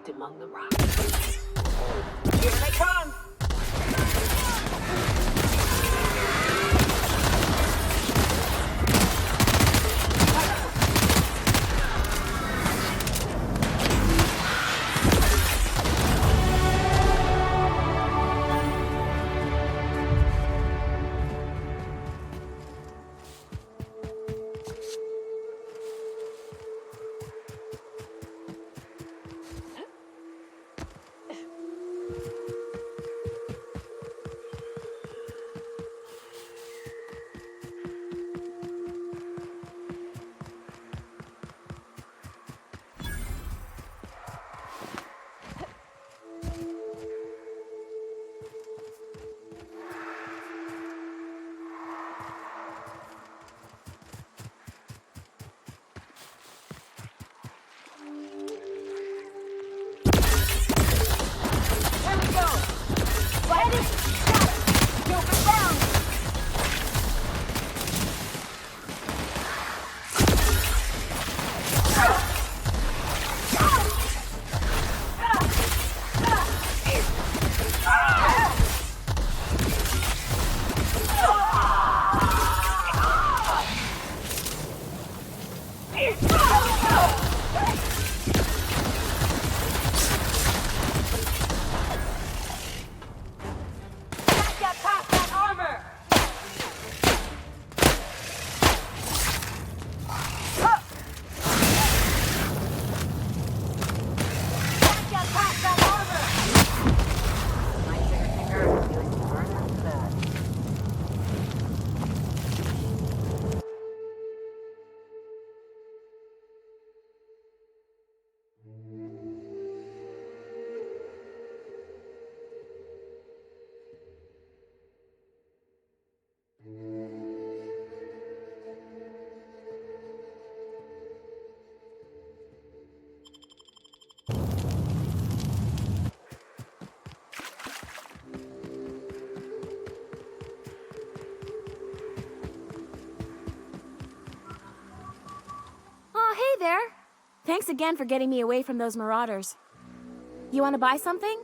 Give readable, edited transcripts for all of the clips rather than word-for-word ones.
lurked among the rocks. Here they come! Hey there! Thanks again for getting me away from those marauders. You want to buy something?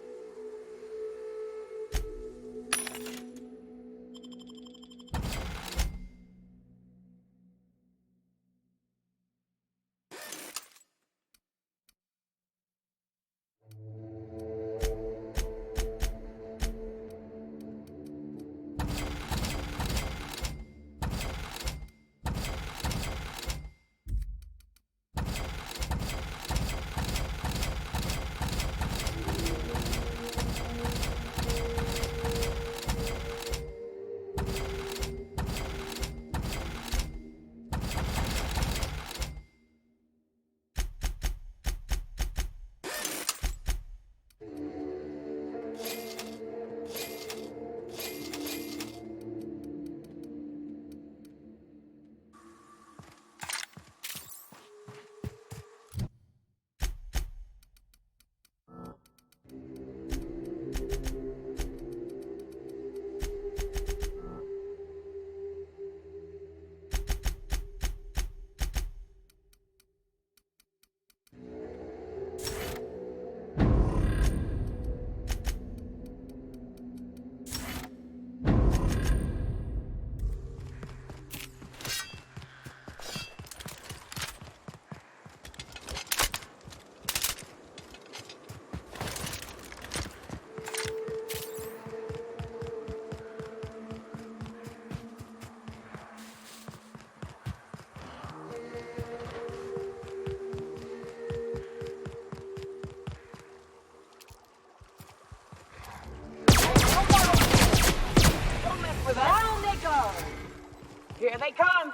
Here they come!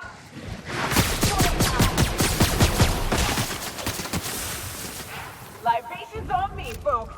Libations on me, folks!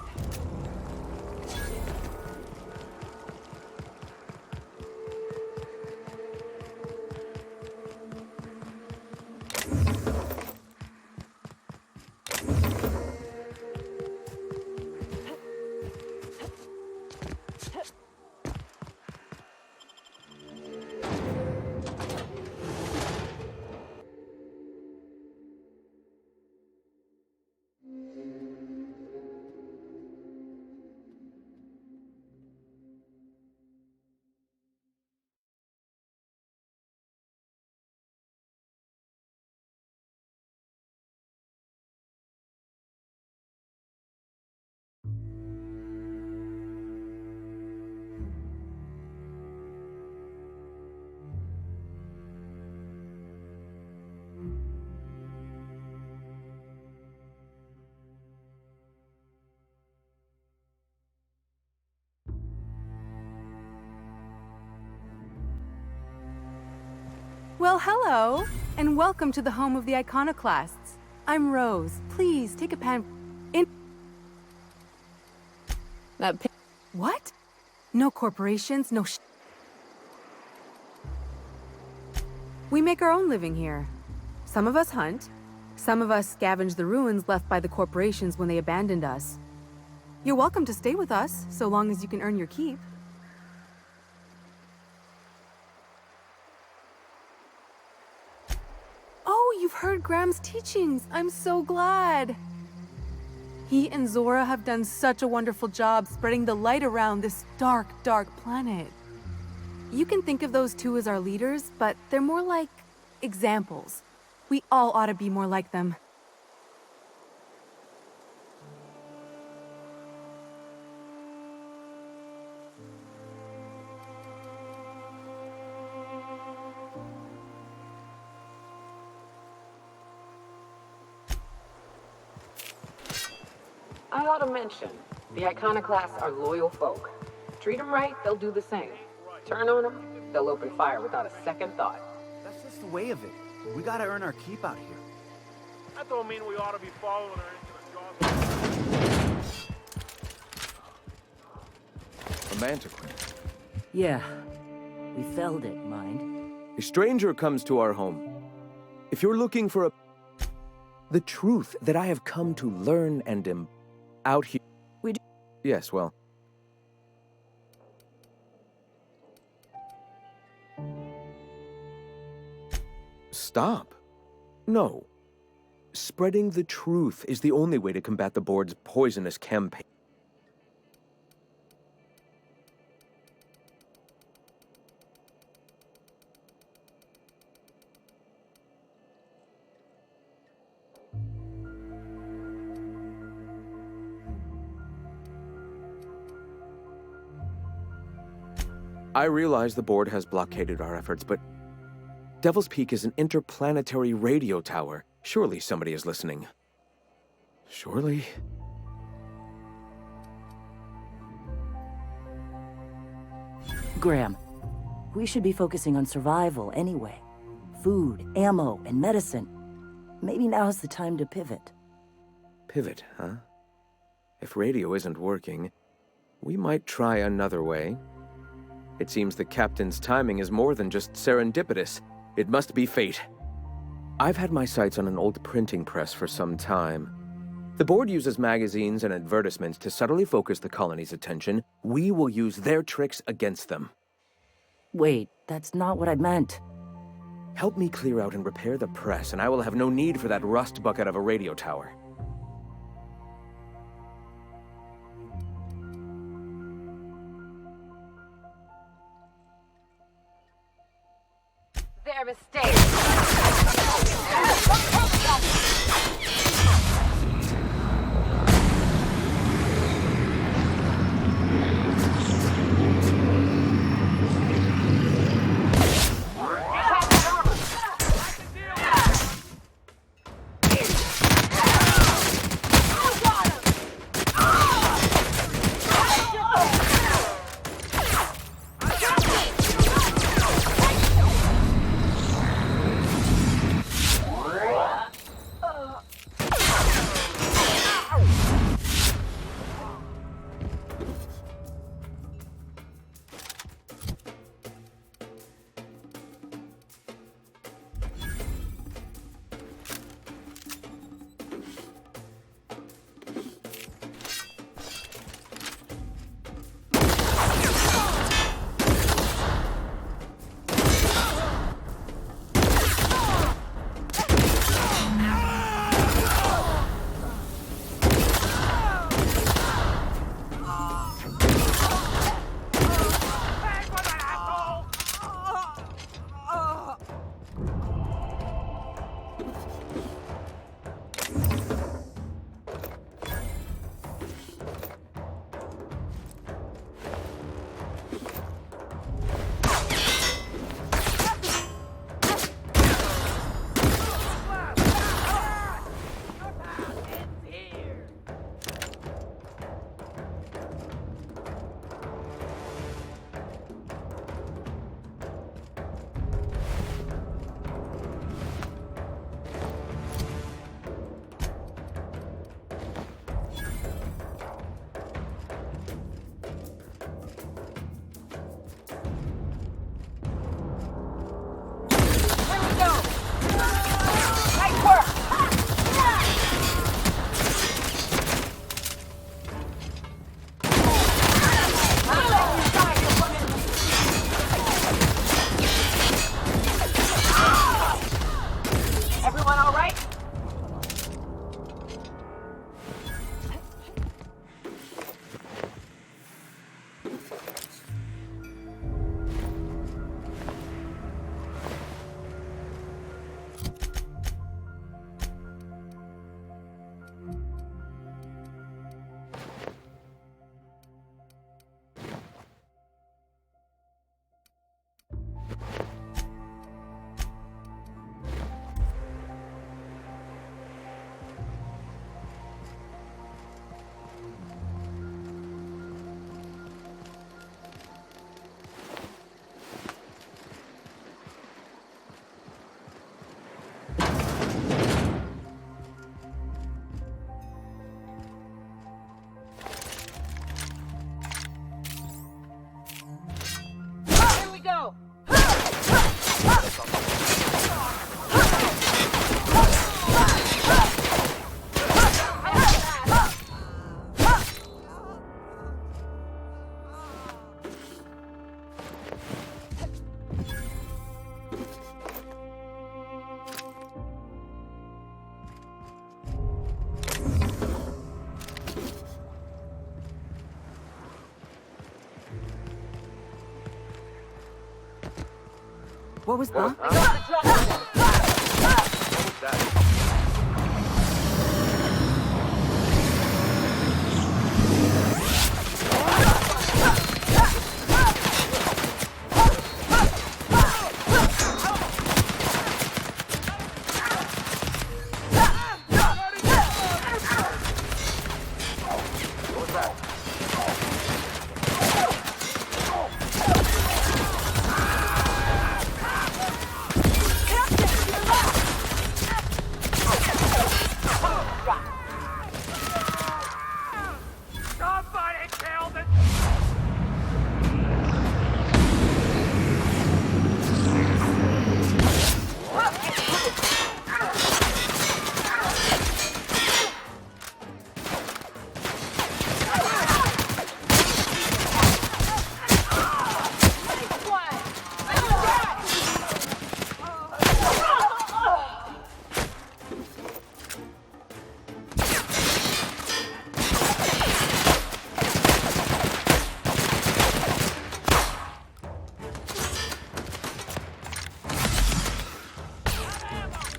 Well, hello, and welcome to the home of the Iconoclasts. I'm Rose. Please take a pen. What? No corporations, no We make our own living here. Some of us hunt. Some of us scavenge the ruins left by the corporations when they abandoned us. You're welcome to stay with us, so long as you can earn your keep. Oh, you've heard Graham's teachings. I'm so glad. He and Zora have done such a wonderful job spreading the light around this dark, dark planet. You can think of those two as our leaders, but they're more like examples. We all ought to be more like them. I ought to mention, the Iconoclasts are loyal folk. Treat them right, they'll do the same. Turn on them, they'll open fire without a second thought. That's just the way of it. We gotta earn our keep out here. That don't mean we ought to be following her into the jaws. A manticore. Yeah. We felled it, mind. A stranger comes to our home. If you're looking for the truth that I have come to learn and am out here... Yes, well... Stop. No. Spreading the truth is the only way to combat the board's poisonous campaign. I realize the board has blockaded our efforts, but Devil's Peak is an interplanetary radio tower. Surely somebody is listening. Surely? Graham, we should be focusing on survival anyway. Food, ammo, and medicine. Maybe now's the time to pivot. Pivot, huh? If radio isn't working, we might try another way. It seems the captain's timing is more than just serendipitous. It must be fate. I've had my sights on an old printing press for some time. The board uses magazines and advertisements to subtly focus the colony's attention. We will use their tricks against them. Wait, that's not what I meant. Help me clear out and repair the press, and I will have no need for that rust bucket of a radio tower. Their mistake. What was that? Somebody kill the...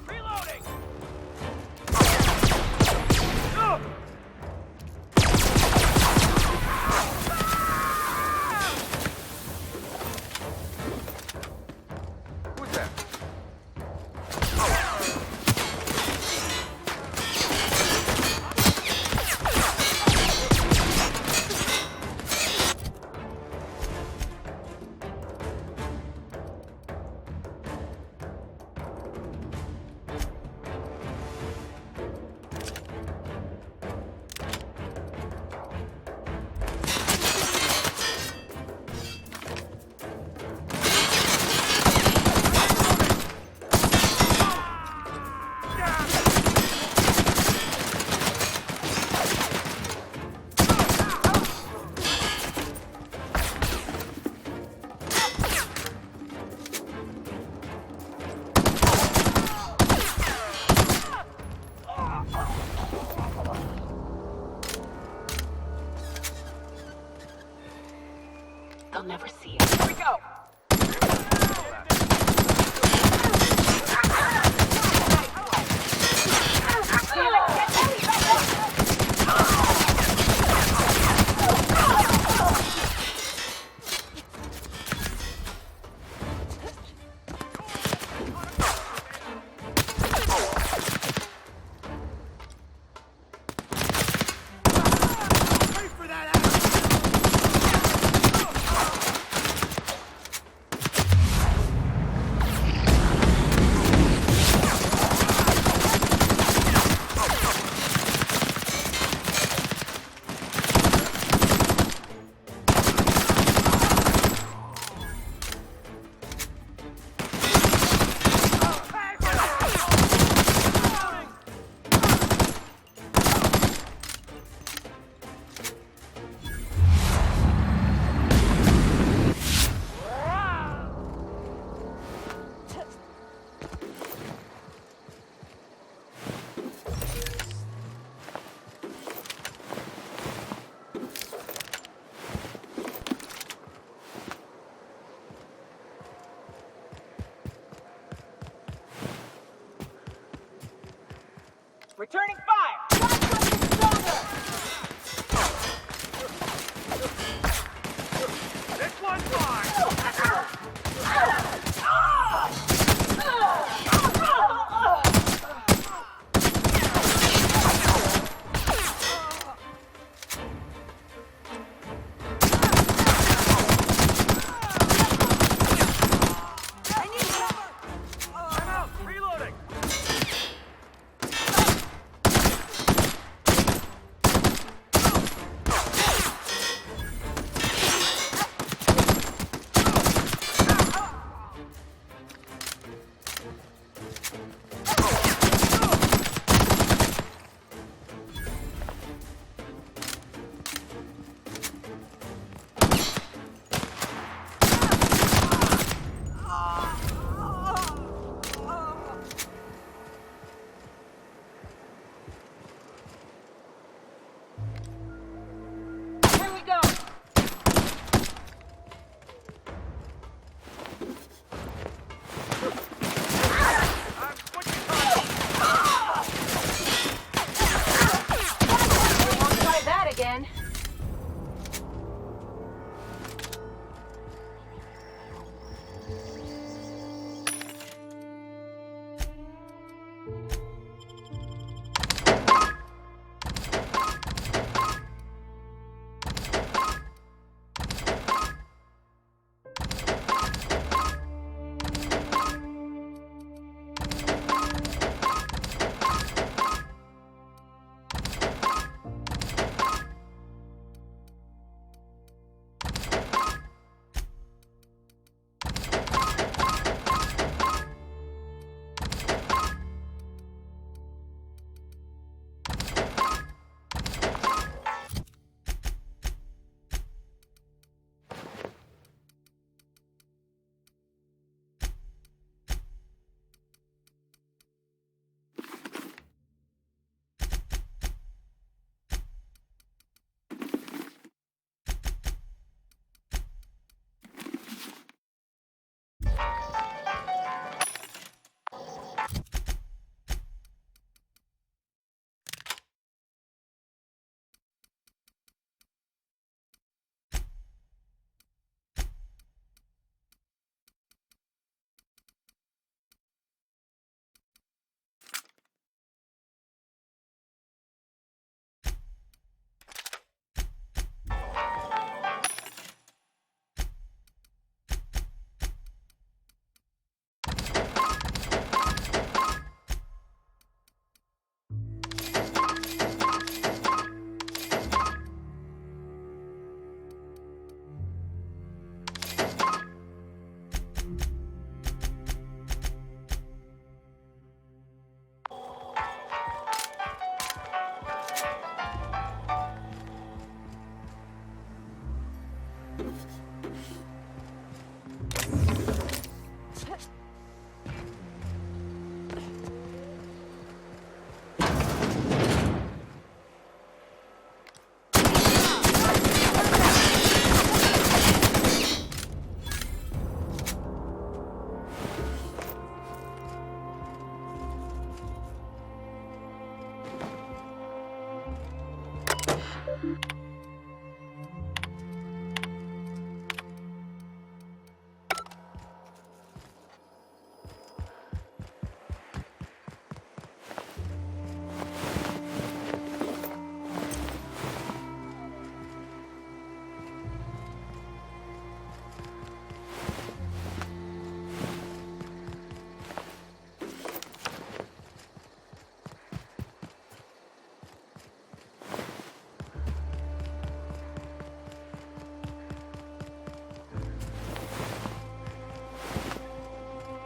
Reloading! Who's that? They'll never see us. Here we go! Returning fire! This one's mine! I'm out! Reloading!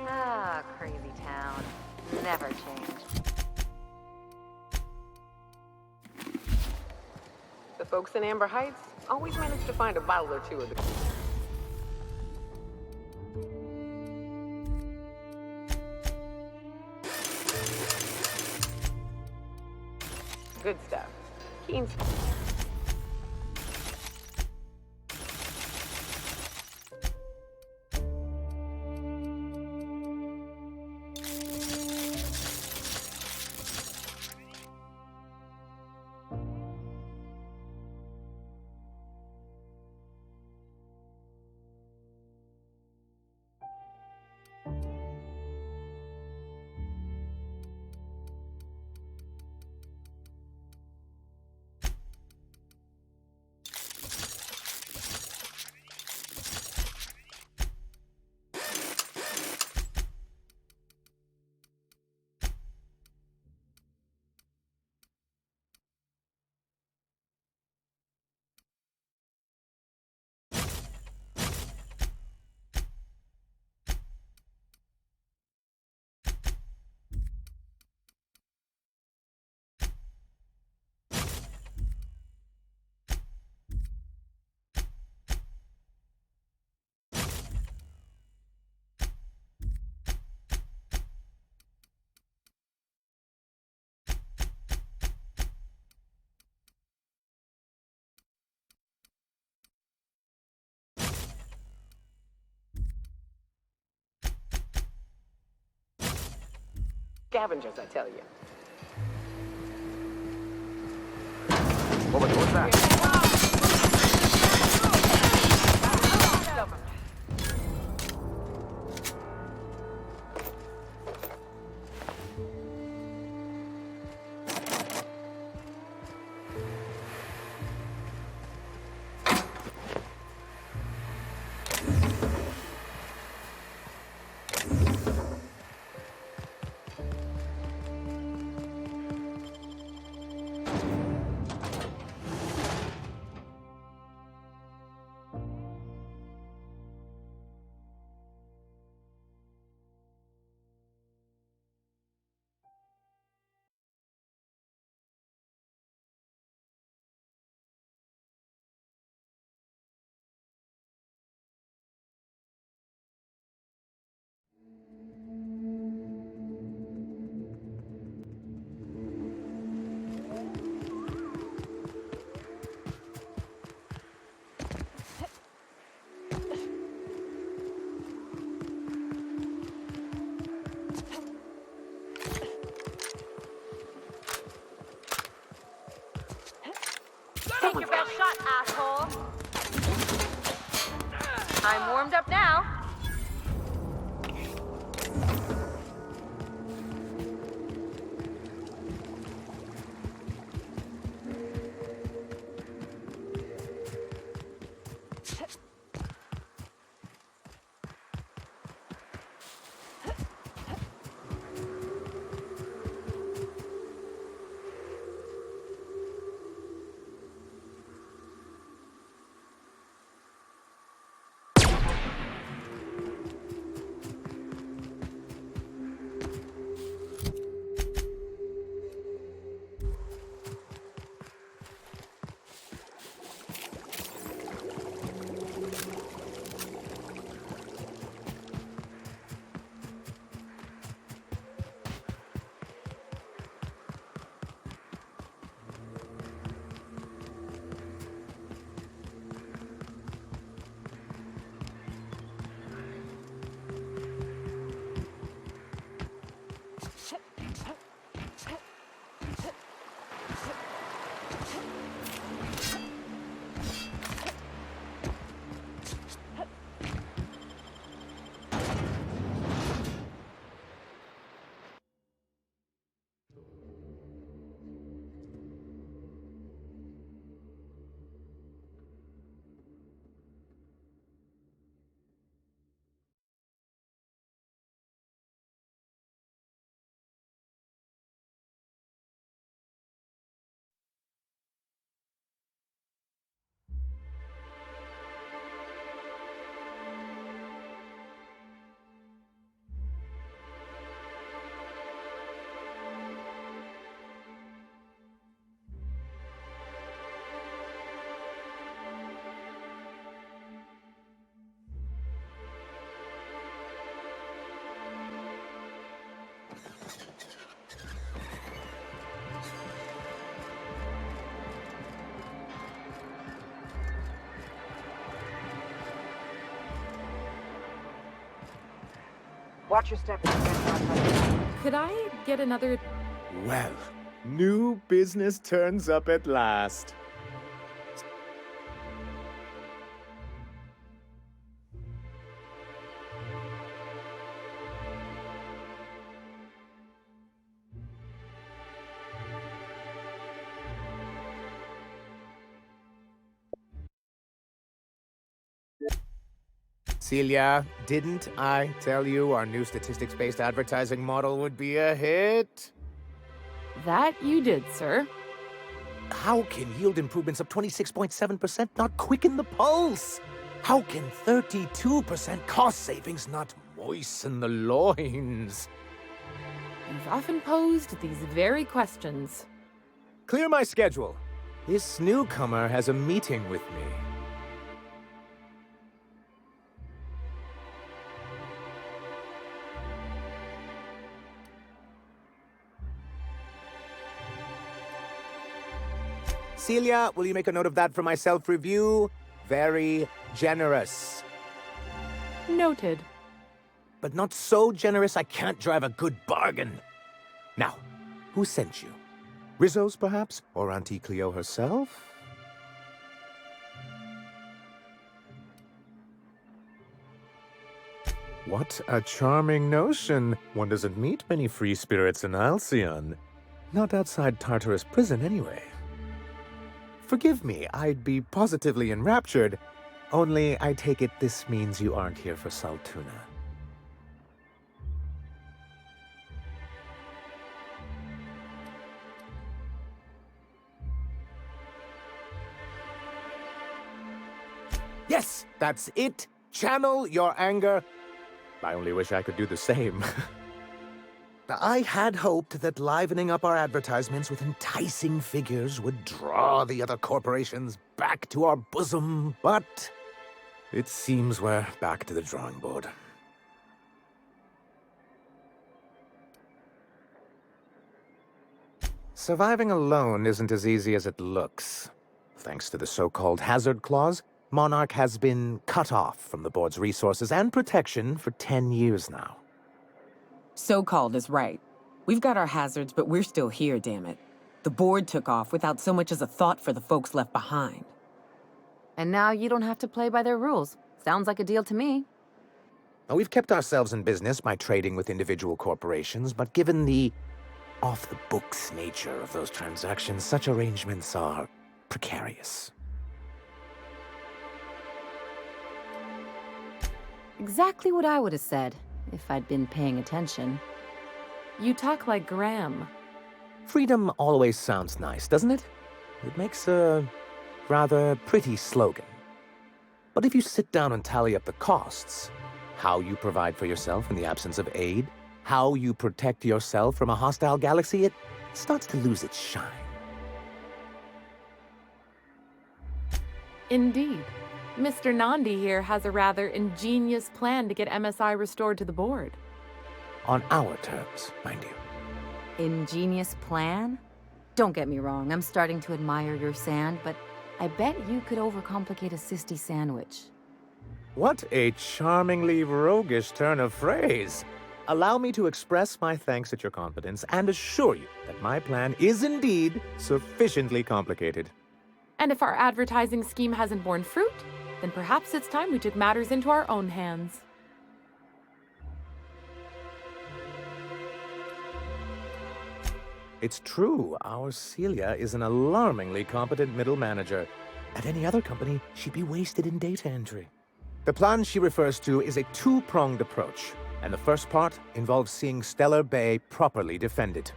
Ah, crazy town. Never change. The folks in Amber Heights always manage to find a bottle or two of the... good stuff. Keen's... Scavengers, I tell you. What's that? Take your best shot, asshole. I'm warmed up now. Watch your step. As you get outside. Could I get another? Well, new business turns up at last. Celia, didn't I tell you our new statistics-based advertising model would be a hit? That you did, sir. How can yield improvements of 26.7% not quicken the pulse? How can 32% cost savings not moisten the loins? You've often posed these very questions. Clear my schedule. This newcomer has a meeting with me. Celia, will you make a note of that for my self-review? Very generous. Noted. But not so generous I can't drive a good bargain. Now, who sent you? Rizzo's, perhaps? Or Auntie Cleo herself? What a charming notion. One doesn't meet many free spirits in Halcyon. Not outside Tartarus prison, anyway. Forgive me, I'd be positively enraptured. Only, I take it this means you aren't here for Saltuna. Yes, that's it. Channel your anger. I only wish I could do the same. I had hoped that livening up our advertisements with enticing figures would draw the other corporations back to our bosom, but it seems we're back to the drawing board. Surviving alone isn't as easy as it looks. Thanks to the so-called hazard clause, Monarch has been cut off from the board's resources and protection for 10 years now. So-called is right. We've got our hazards, but we're still here, damn it. The board took off without so much as a thought for the folks left behind. And now you don't have to play by their rules. Sounds like a deal to me. Now, we've kept ourselves in business by trading with individual corporations, but given the off-the-books nature of those transactions, such arrangements are precarious. Exactly what I would have said, if I'd been paying attention. You talk like Graham. Freedom always sounds nice, doesn't it? It makes a rather pretty slogan. But if you sit down and tally up the costs, how you provide for yourself in the absence of aid, how you protect yourself from a hostile galaxy, it starts to lose its shine. Indeed. Mr. Nandi here has a rather ingenious plan to get MSI restored to the board. On our terms, mind you. Ingenious plan? Don't get me wrong, I'm starting to admire your sand, but I bet you could overcomplicate a sisty sandwich. What a charmingly roguish turn of phrase. Allow me to express my thanks at your confidence and assure you that my plan is indeed sufficiently complicated. And if our advertising scheme hasn't borne fruit, then perhaps it's time we took matters into our own hands. It's true, our Celia is an alarmingly competent middle manager. At any other company, she'd be wasted in data entry. The plan she refers to is a two-pronged approach, and the first part involves seeing Stellar Bay properly defended.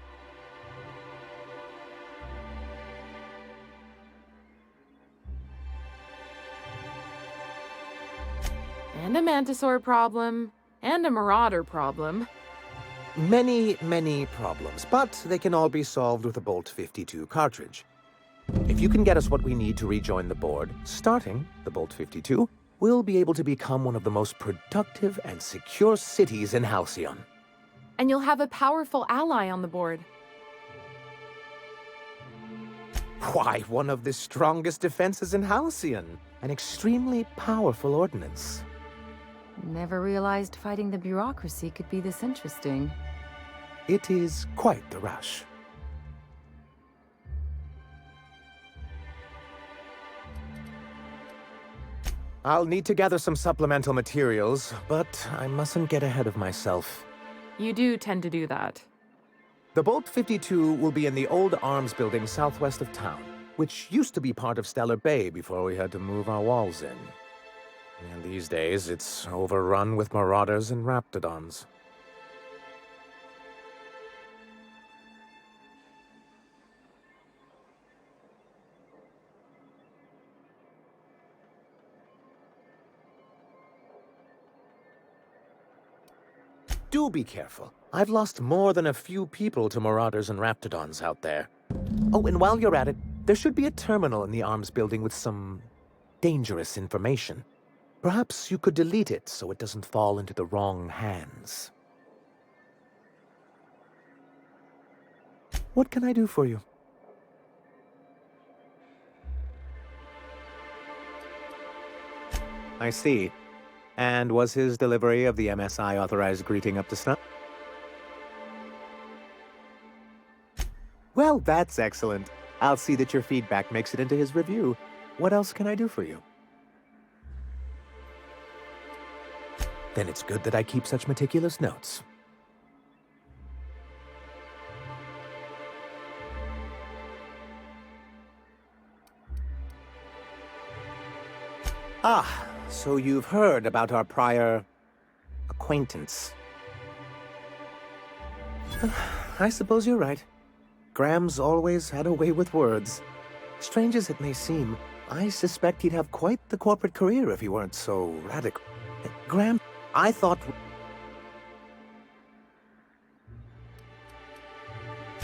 And a Mantisaur problem, and a Marauder problem. Many, many problems, but they can all be solved with a Bolt 52 cartridge. If you can get us what we need to rejoin the board, starting the Bolt 52, we'll be able to become one of the most productive and secure cities in Halcyon. And you'll have a powerful ally on the board. Why, one of the strongest defenses in Halcyon. An extremely powerful ordnance. Never realized fighting the bureaucracy could be this interesting. It is quite the rush. I'll need to gather some supplemental materials, but I mustn't get ahead of myself. You do tend to do that. The Bolt 52 will be in the old arms building southwest of town, which used to be part of Stellar Bay before we had to move our walls in. And these days, it's overrun with marauders and raptidons. Do be careful. I've lost more than a few people to marauders and raptidons out there. Oh, and while you're at it, there should be a terminal in the arms building with some dangerous information. Perhaps you could delete it so it doesn't fall into the wrong hands. What can I do for you? I see. And was his delivery of the MSI authorized greeting up to snuff? Well, that's excellent. I'll see that your feedback makes it into his review. What else can I do for you? Then it's good that I keep such meticulous notes. Ah, so you've heard about our prior acquaintance. I suppose you're right. Graham's always had a way with words. Strange as it may seem, I suspect he'd have quite the corporate career if he weren't so radical. Graham, I thought...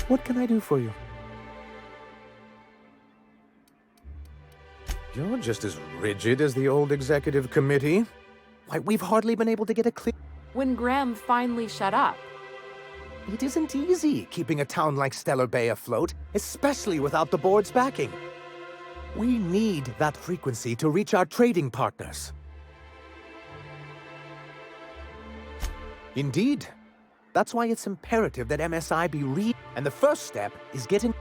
What can I do for you? You're just as rigid as the old executive committee. Why, we've hardly been able to get a clear... When Graham finally shut up. It isn't easy keeping a town like Stellar Bay afloat, especially without the board's backing. We need that frequency to reach our trading partners. Indeed. That's why it's imperative that MSI be and the first step is getting...